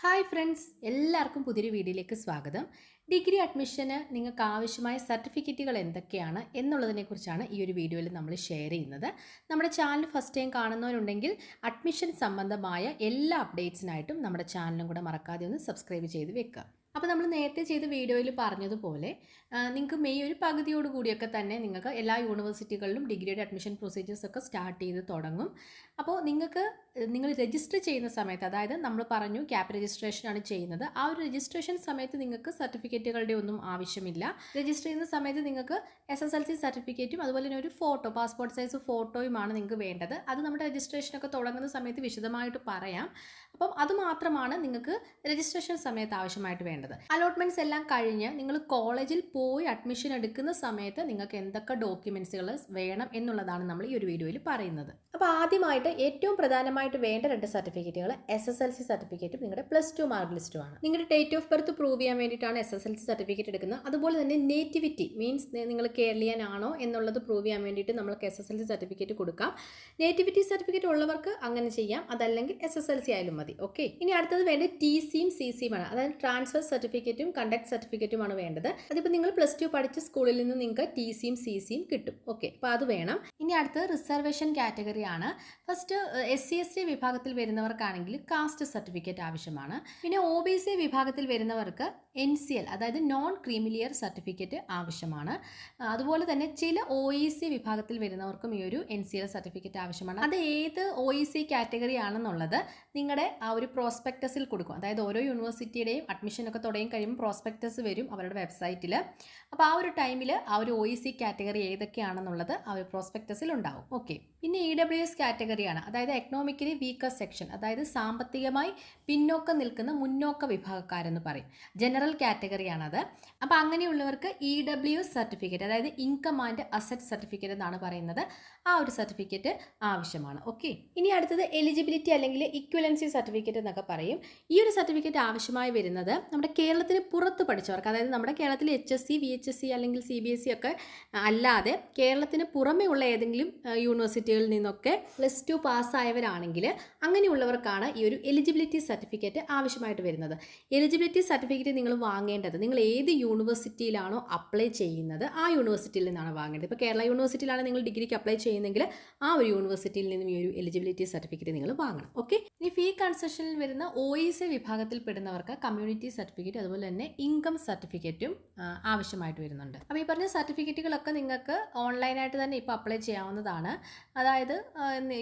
Hi friends, എല്ലാവർക്കും പുതിയൊരു വീഡിയോയിലേക്ക് സ്വാഗതം. ഡിഗ്രി അഡ്മിഷന് നിങ്ങൾക്ക് ആവശ്യമായ സർട്ടിഫിക്കറ്റുകൾ എന്തൊക്കെയാണ് എന്നുള്ളതിനെക്കുറിച്ചാണ് ഈ ഒരു വീഡിയോയിൽ നമ്മൾ ഷെയർ ചെയ്യുന്നത്. നമ്മുടെ ചാനൽ ഫസ്റ്റ് ടൈം കാണുന്നവരുണ്ടെങ്കിൽ അഡ്മിഷൻ സംബന്ധമായ എല്ലാ അപ്ഡേറ്റ്സിനായിട്ടും നമ്മുടെ ചാനലും കൂടെ മറക്കാതെ ഒന്ന് സബ്സ്ക്രൈബ് ചെയ്ത് വെക്കുക. അപ്പോൾ നമ്മൾ നേരത്തെ ചെയ്ത വീഡിയോയിൽ പറഞ്ഞതുപോലെ നിങ്ങൾക്ക് മെയ് ഒരു പകുതിയോട് കൂടിയൊക്കെ തന്നെ നിങ്ങൾക്ക് എല്ലാ യൂണിവേഴ്സിറ്റികളിലും ഡിഗ്രിയുടെ അഡ്മിഷൻ പ്രൊസീജിയേഴ്സ് ഒക്കെ സ്റ്റാർട്ട് ചെയ്ത് തുടങ്ങും. അപ്പോൾ നിങ്ങൾ രജിസ്റ്റർ ചെയ്യുന്ന സമയത്ത്, അതായത് നമ്മൾ പറഞ്ഞു ക്യാപ് രജിസ്ട്രേഷനാണ് ചെയ്യുന്നത്, ആ ഒരു രജിസ്ട്രേഷൻ സമയത്ത് നിങ്ങൾക്ക് സർട്ടിഫിക്കറ്റുകളുടെ ഒന്നും ആവശ്യമില്ല. രജിസ്റ്റർ ചെയ്യുന്ന സമയത്ത് നിങ്ങൾക്ക് SSLC സർട്ടിഫിക്കറ്റും അതുപോലെ തന്നെ ഒരു ഫോട്ടോ, പാസ്പോർട്ട് സൈസ് ഫോട്ടോയുമാണ് നിങ്ങൾക്ക് വേണ്ടത്. അത് നമ്മുടെ രജിസ്ട്രേഷനൊക്കെ തുടങ്ങുന്ന സമയത്ത് വിശദമായിട്ട് പറയാം. അപ്പം അതുമാത്രമാണ് നിങ്ങൾക്ക് രജിസ്ട്രേഷൻ സമയത്ത് ആവശ്യമായിട്ട് വേണ്ടത്. അലോട്ട്മെൻറ്റ്സ് എല്ലാം കഴിഞ്ഞ് നിങ്ങൾ കോളേജിൽ പോയി അഡ്മിഷൻ എടുക്കുന്ന സമയത്ത് നിങ്ങൾക്ക് എന്തൊക്കെ ഡോക്യുമെൻറ്റ്സുകൾ വേണം എന്നുള്ളതാണ് നമ്മൾ ഈ ഒരു വീഡിയോയിൽ പറയുന്നത്. അപ്പോൾ ആദ്യമായിട്ട് ഏറ്റവും പ്രധാനമായിട്ട് വേണ്ട 2 സർട്ടിഫിക്കറ്റുകൾ SSLC സർട്ടിഫിക്കറ്റും നിങ്ങളുടെ +2 മാർക്ക് ലിസ്റ്റുമാണ്. നിങ്ങളുടെ ഡേറ്റ് ഓഫ് ബർത്ത് പ്രൂവ് ചെയ്യാൻ വേണ്ടിയിട്ടാണ് SSLC സർട്ടിഫിക്കറ്റ് എടുക്കുന്നത്. അതുപോലെ തന്നെ നേറ്റിവിറ്റി മീൻസ് നിങ്ങൾ കേരളീയൻ ആണോ എന്നുള്ളത് പ്രൂവ് ചെയ്യാൻ വേണ്ടിയിട്ട് നമ്മൾക്ക് SSLC സർട്ടിഫിക്കറ്റ് കൊടുക്കാം. നേറ്റിവിറ്റി സർട്ടിഫിക്കറ്റ് ഉള്ളവർക്ക് അങ്ങനെ ചെയ്യാം, അതല്ലെങ്കിൽ SSLC ആയാലും മതി. ഓക്കെ, ഇനി അടുത്തത് വേണ്ടത് TCയും CCയും ആണ്. അതായത് ട്രാൻസ്ഫർ സർട്ടിഫിക്കറ്റും കണ്ടക്ട് സർട്ടിഫിക്കറ്റുമാണ് വേണ്ടത്. അതിപ്പോൾ നിങ്ങൾ +2 പഠിച്ച സ്കൂളിൽ നിന്ന് നിങ്ങൾക്ക് TCയും CCയും കിട്ടും. ഓക്കെ, അപ്പോൾ അത് വേണം. ഇനി അടുത്തത് റിസർവേഷൻ കാറ്റഗറി ആണ്. ഫസ്റ്റ് SC/ST വിഭാഗത്തിൽ വരുന്നവർക്കാണെങ്കിൽ കാസ്റ്റ് സർട്ടിഫിക്കറ്റ് ആവശ്യമാണ്. പിന്നെ OBC വിഭാഗത്തിൽ വരുന്നവർക്ക് NCL അതായത് നോൺ ക്രീമിലിയർ സർട്ടിഫിക്കറ്റ് ആവശ്യമാണ്. അതുപോലെ തന്നെ ചില OEC വിഭാഗത്തിൽ വരുന്നവർക്കും ഈ ഒരു NCL സർട്ടിഫിക്കറ്റ് ആവശ്യമാണ്. അത് ഏത് OEC കാറ്റഗറി ആണെന്നുള്ളത് നിങ്ങളുടെ ആ ഒരു പ്രോസ്പെക്ടസിൽ കൊടുക്കും. അതായത് ഓരോ യൂണിവേഴ്സിറ്റിയുടെയും അഡ്മിഷനൊക്കെ തുടങ്ങി കഴിയുമ്പോൾ പ്രോസ്പെക്ടസ് വരും അവരുടെ വെബ്സൈറ്റിൽ. അപ്പോൾ ആ ഒരു ടൈമിൽ ആ ഒരു OEC കാറ്റഗറി ഏതൊക്കെയാണെന്നുള്ളത് ആ ഒരു പ്രോസ്പെക്ടസിൽ ഉണ്ടാവും. ഓക്കെ, പിന്നെ EWS കാറ്റഗറിയാണ്. അതായത് എക്കണോമിക്കലി വീക്കർ സെക്ഷൻ, അതായത് സാമ്പത്തികമായി പിന്നോക്കം നിൽക്കുന്ന മുന്നോക്ക വിഭാഗക്കാരെന്ന് പറയും. ജനറൽ കാറ്റഗറിയാണത്. അപ്പോൾ അങ്ങനെയുള്ളവർക്ക് EWS സർട്ടിഫിക്കറ്റ്, അതായത് ഇൻകം ആൻഡ് അസറ്റ് സർട്ടിഫിക്കറ്റ് എന്നാണ് പറയുന്നത്, ആ ഒരു സർട്ടിഫിക്കറ്റ് ആവശ്യമാണ്. ഓക്കെ, ഇനി അടുത്തത് എലിജിബിലിറ്റി അല്ലെങ്കിൽ ഇക്വലൻസി സർട്ടിഫിക്കറ്റ് എന്നൊക്കെ പറയും. ഈ ഒരു സർട്ടിഫിക്കറ്റ് ആവശ്യമായി വരുന്നത് നമ്മുടെ കേരളത്തിന് പുറത്ത് പഠിച്ചവർക്ക്, അതായത് നമ്മുടെ കേരളത്തിൽ HSC, VHSC അല്ലെങ്കിൽ CBSE ഒക്കെ അല്ലാതെ കേരളത്തിന് പുറമേ ഉള്ള ഏതെങ്കിലും യൂണിവേഴ്സിറ്റികളിൽ നിന്നൊക്കെ +2 പാസ്സായവരാണെങ്കിൽ അങ്ങനെയുള്ളവർക്കാണ് ഈ ഒരു എലിജിബിലിറ്റി സർട്ടിഫിക്കറ്റ് ആവശ്യമായിട്ട് വരുന്നത്. എലിജിബിലിറ്റി സർട്ടിഫിക്കറ്റ് നിങ്ങൾ വാങ്ങേണ്ടത് നിങ്ങൾ ഏത് യൂണിവേഴ്സിറ്റിയിലാണോ അപ്ലൈ ചെയ്യുന്നത് ആ യൂണിവേഴ്സിറ്റിയിൽ നിന്നാണ് വാങ്ങേണ്ടത്. ഇപ്പോൾ കേരള യൂണിവേഴ്സിറ്റിയിലാണ് നിങ്ങൾ ഡിഗ്രിക്ക് അപ്ലൈ ചെയ്യുന്നതെങ്കിൽ ആ ഒരു യൂണിവേഴ്സിറ്റിയിൽ നിന്നും ഈ ഒരു എലിജിബിലിറ്റി സർട്ടിഫിക്കറ്റ് നിങ്ങൾ വാങ്ങണം. ഓക്കെ, ഇനി ഫീ കൺസെഷനിൽ വരുന്ന OEC വിഭാഗത്തിൽ പെടുന്നവർക്ക് കമ്മ്യൂണിറ്റി സർട്ടിഫിക്കറ്റ് അതുപോലെ തന്നെ ഇൻകം സർട്ടിഫിക്കറ്റും ആവശ്യമായിട്ട് വരുന്നുണ്ട്. അപ്പോൾ ഈ പറഞ്ഞ സർട്ടിഫിക്കറ്റുകളൊക്കെ നിങ്ങൾക്ക് ഓൺലൈനായിട്ട് തന്നെ ഇപ്പോൾ അപ്ലൈ ചെയ്യാവുന്നതാണ്. അതായത്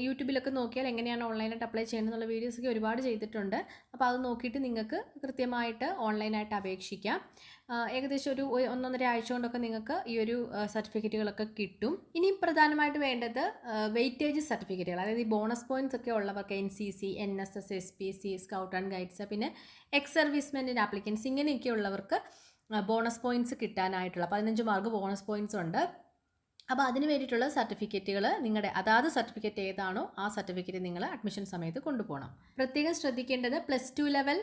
യൂട്യൂബിലൊക്കെ നോക്കിയാൽ എങ്ങനെയാണ് ഓൺലൈനായിട്ട് അപ്ലൈ ചെയ്യണമെന്നുള്ള വീഡിയോസൊക്കെ ഒരുപാട് ചെയ്തിട്ടുണ്ട്. അപ്പോൾ അത് നോക്കിയിട്ട് നിങ്ങൾക്ക് കൃത്യമായിട്ട് ഓൺലൈനായിട്ട് അപേക്ഷിക്കാം. ഏകദേശം ഒരു 1-1.5 ആഴ്ച കൊണ്ടൊക്കെ നിങ്ങൾക്ക് ഈ ഒരു സർട്ടിഫിക്കറ്റുകളൊക്കെ കിട്ടും. ഇനി പ്രധാനമായിട്ട് വേണ്ടത് വെയിറ്റേജ് സർട്ടിഫിക്കറ്റുകൾ, അതായത് ഈ ബോണസ് പോയിൻറ്റ്സ് ഒക്കെ ഉള്ളവർക്ക് NCC, NSS, SPC, scout and guides, പിന്നെ എക്സ് സർവീസ്മെൻറ്റിൻ്റെ ആപ്ലിക്കൻസ്, ഇങ്ങനെയൊക്കെ ഉള്ളവർക്ക് ബോണസ് പോയിൻറ്റ്സ് കിട്ടാനായിട്ടുള്ള 15 മാർക്ക് ബോണസ് പോയിൻറ്റ്സ് ഉണ്ട്. അപ്പോൾ അതിന് വേണ്ടിയിട്ടുള്ള സർട്ടിഫിക്കറ്റുകൾ നിങ്ങളുടെ അതാത് സർട്ടിഫിക്കറ്റ് ഏതാണോ ആ സർട്ടിഫിക്കറ്റ് നിങ്ങൾ അഡ്മിഷൻ സമയത്ത് കൊണ്ടുപോകണം. പ്രത്യേകം ശ്രദ്ധിക്കേണ്ടത് +2 ലെവൽ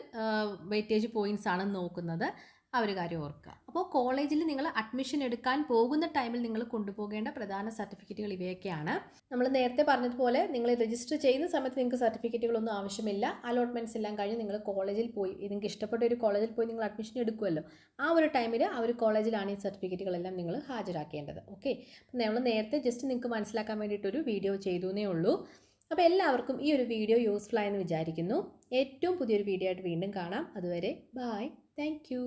വെയിറ്റേജ് പോയിൻറ്റ്സ് ആണ് നോക്കുന്നത്. ആ ഒരു കാര്യം ഓർക്കുക. അപ്പോൾ കോളേജിൽ നിങ്ങൾ അഡ്മിഷൻ എടുക്കാൻ പോകുന്ന ടൈമിൽ നിങ്ങൾ കൊണ്ടുപോകേണ്ട പ്രധാന സർട്ടിഫിക്കറ്റുകൾ ഇവയൊക്കെയാണ്. നമ്മൾ നേരത്തെ പറഞ്ഞതുപോലെ നിങ്ങൾ രജിസ്റ്റർ ചെയ്യുന്ന സമയത്ത് നിങ്ങൾക്ക് സർട്ടിഫിക്കറ്റുകളൊന്നും ആവശ്യമില്ല. അലോട്ട്മെൻറ്റ്സ് എല്ലാം കഴിഞ്ഞ് നിങ്ങൾ കോളേജിൽ പോയി, നിങ്ങൾക്ക് ഇഷ്ടപ്പെട്ട ഒരു കോളേജിൽ പോയി നിങ്ങൾ അഡ്മിഷൻ എടുക്കുമല്ലോ, ആ ഒരു ടൈമിൽ ആ ഒരു കോളേജിലാണ് ഈ സർട്ടിഫിക്കറ്റുകളെല്ലാം നിങ്ങൾ ഹാജരാക്കേണ്ടത്. ഓക്കെ, അപ്പോൾ നമ്മൾ നേരത്തെ ജസ്റ്റ് നിങ്ങൾക്ക് മനസ്സിലാക്കാൻ വേണ്ടിയിട്ടൊരു വീഡിയോ ചെയ്തേ ഉള്ളൂ. അപ്പോൾ എല്ലാവർക്കും ഈ ഒരു വീഡിയോ യൂസ്ഫുൾ ആയെന്ന് വിചാരിക്കുന്നു. ഏറ്റവും പുതിയൊരു വീഡിയോ ആയിട്ട് വീണ്ടും കാണാം. അതുവരെ ബൈ, താങ്ക് യു.